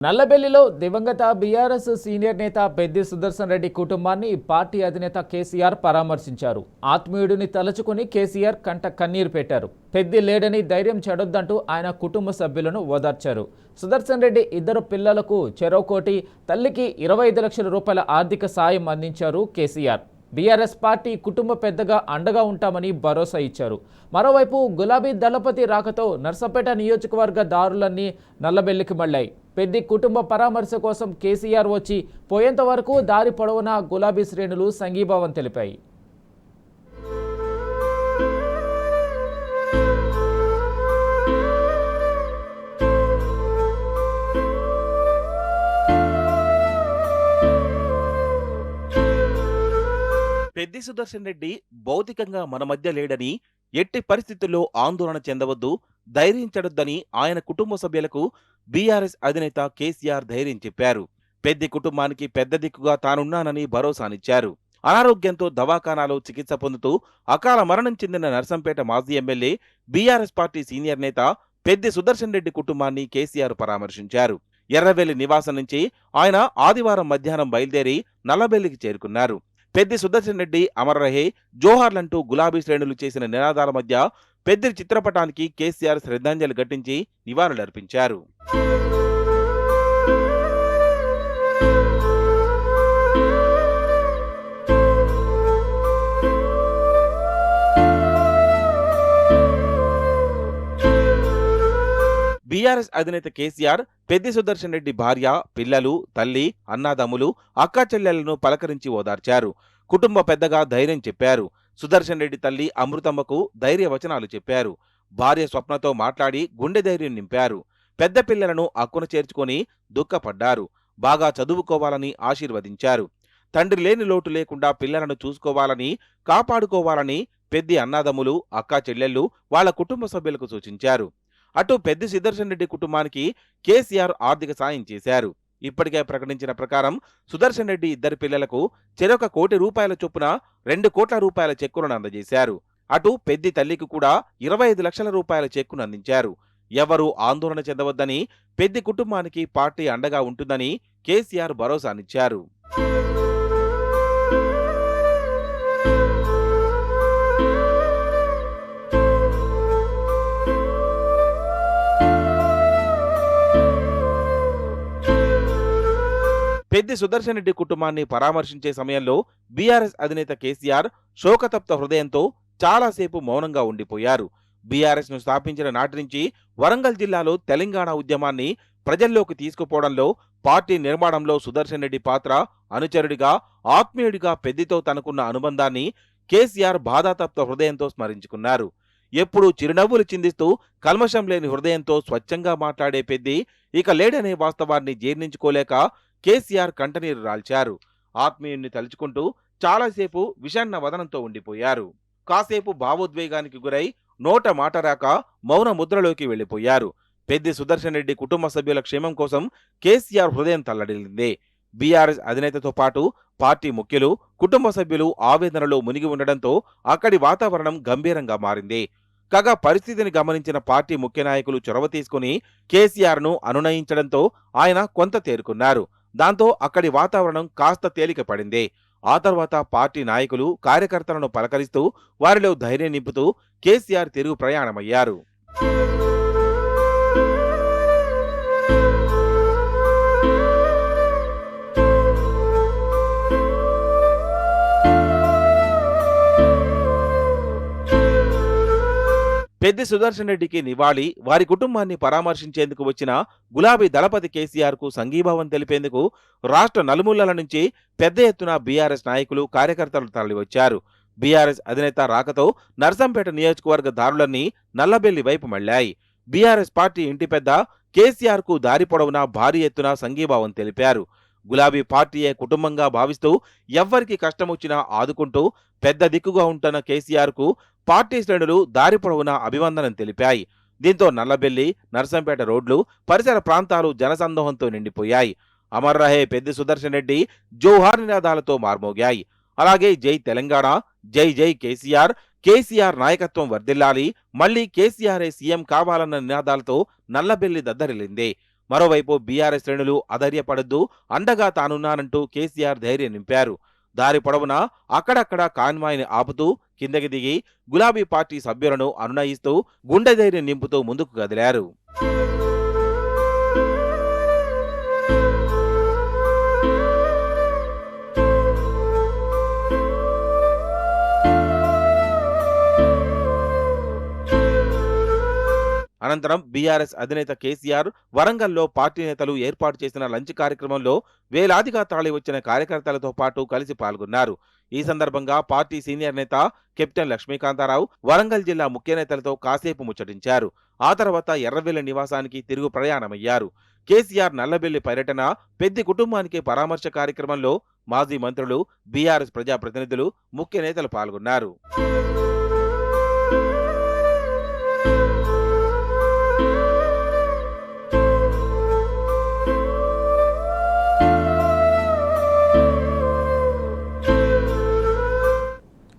నల్లబెల్లిలో దివంగత BRS senior నేత పెద్ది సుదర్శన్ రెడ్డి కుటుంబాన్ని పార్టీ అధినేత కేసీఆర్ పరామర్శించారు. ఆత్మీయుడిని తలుచుకుని కేసీఆర్ కంట కన్నీరు పెట్టారు. పెద్ది లేడని ధైర్యం చెడొద్దంటూ ఆయన కుటుంబ సభ్యులను ఓదార్చారు. సుదర్శన్ రెడ్డి ఇద్దరు పిల్లలకు చెరో కోటి, తల్లికి 25 లక్షల రూపాయల ఆర్థిక సాయం అందించారు కేసీఆర్. బీఆర్ఎస్ పార్టీ కుటుంబ పెద్దగా అండగా ఉంటామని భరోసా ఇచ్చారు. మరోవైపు గులాబీ దళపతి రాకతో నర్సంపేట నియోజకవర్గ దారులన్నీ నల్లబెల్లికి మళ్లాయి. పెద్ది కుటుంబ పరామర్శ కోసం కేసీఆర్ వచ్చి పోయేంత వరకు దారి పొడవునా గులాబీ శ్రేణులు సంఘీభావం తెలిపాయి. పెద్ది సుదర్శన్ రెడ్డి భౌతికంగా మన మధ్య లేడని, ఎట్టి పరిస్థితుల్లో ఆందోళన చెందవద్దు, ధైర్యం చెడొద్దని ఆయన కుటుంబ సభ్యులకు బీఆర్ఎస్ అధినేత కేసీఆర్ ధైర్యం చెప్పారు. పెద్ది కుటుంబానికి పెద్ద దిక్కుగా తానున్నానని భరోసానిచ్చారు. అనారోగ్యంతో దవాఖానాలో చికిత్స పొందుతూ అకాల మరణం చెందిన నర్సంపేట మాజీ ఎమ్మెల్యే, బీఆర్ఎస్ పార్టీ సీనియర్ నేత పెద్ది సుదర్శన్ రెడ్డి కుటుంబాన్ని కేసీఆర్ పరామర్శించారు. ఎర్రవెల్లి నివాసం నుంచి ఆయన ఆదివారం మధ్యాహ్నం బయలుదేరి నల్లబెల్లికి చేరుకున్నారు. పెద్ది సుదర్శన్ రెడ్డి అమర్ రహే, జోహార్లంటూ గులాబీ శ్రేణులు చేసిన నినాదాల మధ్య పెద్ది చిత్రపటానికి కేసీఆర్ శ్రద్ధాంజలి ఘటించి నివాళులర్పించారు. బీఆర్ఎస్ అధినేత కేసీఆర్ పెద్ది సుదర్శన్ రెడ్డి భార్య, పిల్లలు, తల్లి, అన్నాదమ్ములు, అక్కా చెల్లెలను పలకరించి ఓదార్చారు. కుటుంబ పెద్దగా ధైర్యం చెప్పారు. సుదర్శన్ రెడ్డి తల్లి అమృతమ్మకు ధైర్య వచనాలు చెప్పారు. భార్య స్వప్నతో మాట్లాడి గుండె ధైర్యం నింపారు. పెద్ద పిల్లలను అక్కున చేర్చుకొని దుఃఖపడ్డారు. బాగా చదువుకోవాలని ఆశీర్వదించారు. తండ్రి లేని లోటు లేకుండా పిల్లలను చూసుకోవాలని, కాపాడుకోవాలని పెద్ది అన్నాదమ్ములు, అక్కా చెల్లెళ్ళు వాళ్ల కుటుంబ సభ్యులకు సూచించారు. అటు పెద్ది సుదర్శన్ రెడ్డి కుటుంబానికి కేసీఆర్ ఆర్థిక సాయం చేశారు. ఇప్పటికే ప్రకటించిన ప్రకారం సుదర్శన్ రెడ్డి ఇద్దరి పిల్లలకు చెరొక ₹1 కోటి చొప్పున ₹2 కోట్ల చెక్కులను అందజేశారు. అటు పెద్ది తల్లికి కూడా ₹25 లక్షల చెక్కును అందించారు. ఎవరూ ఆందోళన చెందవద్దని, పెద్ది కుటుంబానికి పార్టీ అండగా ఉంటుందని కేసీఆర్ భరోసానిచ్చారు. పెద్ది సుదర్శన్ రెడ్డి కుటుంబాన్ని పరామర్శించే సమయంలో బీఆర్ఎస్ అధినేత కేసీఆర్ శోకతప్త హృదయంతో చాలాసేపు మౌనంగా ఉండిపోయారు. బీఆర్ఎస్ ను స్థాపించిన నాటి నుంచి వరంగల్ జిల్లాలో తెలంగాణ ఉద్యమాన్ని ప్రజల్లోకి తీసుకుపోవడంలో, పార్టీ నిర్మాణంలో సుదర్శన్ రెడ్డి పాత్ర, అనుచరుడిగా, ఆత్మీయుడిగా పెద్దితో తనకున్న అనుబంధాన్ని కేసీఆర్ బాధాతప్త హృదయంతో స్మరించుకున్నారు. ఎప్పుడూ చిరునవ్వులు చిందిస్తూ కల్మషం లేని హృదయంతో స్వచ్ఛంగా మాట్లాడే పెద్ది ఇక లేడనే వాస్తవాన్ని జీర్ణించుకోలేక కేసీఆర్ కంటనీరు రాల్చారు. ఆత్మీయుణ్ణి తలుచుకుంటూ చాలాసేపు విషణ్ణ వదనంతో ఉండిపోయారు. కాసేపు భావోద్వేగానికి గురై నోట మాట రాక మౌన ముద్రలోకి వెళ్లిపోయారు. పెద్ది సుదర్శన్ రెడ్డి కుటుంబ సభ్యుల క్షేమం కోసం కేసీఆర్ హృదయం తల్లడిల్లింది. బీఆర్ఎస్ అధినేతతో పాటు పార్టీ ముఖ్యులు, కుటుంబ సభ్యులు ఆవేదనలో మునిగి ఉండడంతో అక్కడి వాతావరణం గంభీరంగా మారింది. కాగా పరిస్థితిని గమనించిన పార్టీ ముఖ్య నాయకులు చొరవ తీసుకుని కేసీఆర్ ను అనునయించడంతో ఆయన కొంత తేరుకున్నారు. దాంతో అక్కడి వాతావరణం కాస్త తేలిక పడింది. ఆ తర్వాత పార్టీ నాయకులు, కార్యకర్తలను పలకరిస్తూ వారిలో ధైర్యం నింపుతూ కేసీఆర్ తిరుగు ప్రయాణమయ్యారు. పెద్ది సుదర్శన్ రెడ్డికి నివాళి, వారి కుటుంబాన్ని పరామర్శించేందుకు వచ్చిన గులాబీ దళపతి కేసీఆర్ కు సంఘీభావం తెలిపేందుకు రాష్ట్ర నలుమూలల నుంచి పెద్ద ఎత్తున బీఆర్ఎస్ నాయకులు, కార్యకర్తలు తరలివచ్చారు. బీఆర్ఎస్ అధినేత రాకతో నర్సంపేట నియోజకవర్గ దారులన్నీ నల్లబెల్లి వైపు మళ్లాయి. బీఆర్ఎస్ పార్టీ ఇంటి పెద్ద కేసీఆర్ కు దారి పొడవునా భారీ ఎత్తున సంఘీభావం తెలిపారు. గులాబీ పార్టీయే కుటుంబంగా భావిస్తూ ఎవ్వరికి కష్టమొచ్చినా ఆదుకుంటూ పెద్ద దిక్కుగా ఉంటున్న కేసీఆర్ కు పార్టీ శ్రేణులు దారి పొడవునా అభివందనం తెలిపాయి. దీంతో నల్లబెల్లి, నర్సంపేట రోడ్లు, పరిసర ప్రాంతాలు జనసందోహంతో నిండిపోయాయి. అమర్ రహే పెద్ది సుదర్శన్ రెడ్డి జోహార్ నినాదాలతో మార్మోగాయి. అలాగే జై తెలంగాణ, జై జై కేసీఆర్, కేసీఆర్ నాయకత్వం వర్ధిల్లాలి, మళ్లీ కేసీఆరే సీఎం కావాలన్న నినాదాలతో నల్లబెల్లి దద్దరిల్లింది. మరోవైపు బీఆర్ఎస్ శ్రేణులు అధైర్యపడొద్దు, అండగా తానున్నానంటూ కేసీఆర్ ధైర్యం నింపారు. దారి పొడవునా అక్కడక్కడ కాన్వాయ్ని ఆపుతూ కిందకి దిగి గులాబీ పార్టీ సభ్యులను అనునయిస్తూ గుండె ధైర్యం నింపుతూ ముందుకు కదిలారు. అనంతరం బీఆర్ఎస్ అధినేత కేసీఆర్ వరంగల్లో పార్టీ నేతలు ఏర్పాటు చేసిన లంచ్ కార్యక్రమంలో వేలాదిగా తరలివచ్చిన కార్యకర్తలతో పాటు కలిసి పాల్గొన్నారు. ఈ సందర్భంగా పార్టీ సీనియర్ నేత కెప్టెన్ లక్ష్మీకాంతారావు వరంగల్ జిల్లా ముఖ్య నేతలతో కాసేపు ముచ్చటించారు. ఆ తర్వాత ఎర్రవెల్లి నివాసానికి తిరుగు ప్రయాణమయ్యారు. కేసీఆర్ నల్లబెల్లి పర్యటన, పెద్ది కుటుంబానికి పరామర్శ కార్యక్రమంలో మాజీ మంత్రులు, బీఆర్ఎస్ ప్రజాప్రతినిధులు, ముఖ్య నేతలు పాల్గొన్నారు.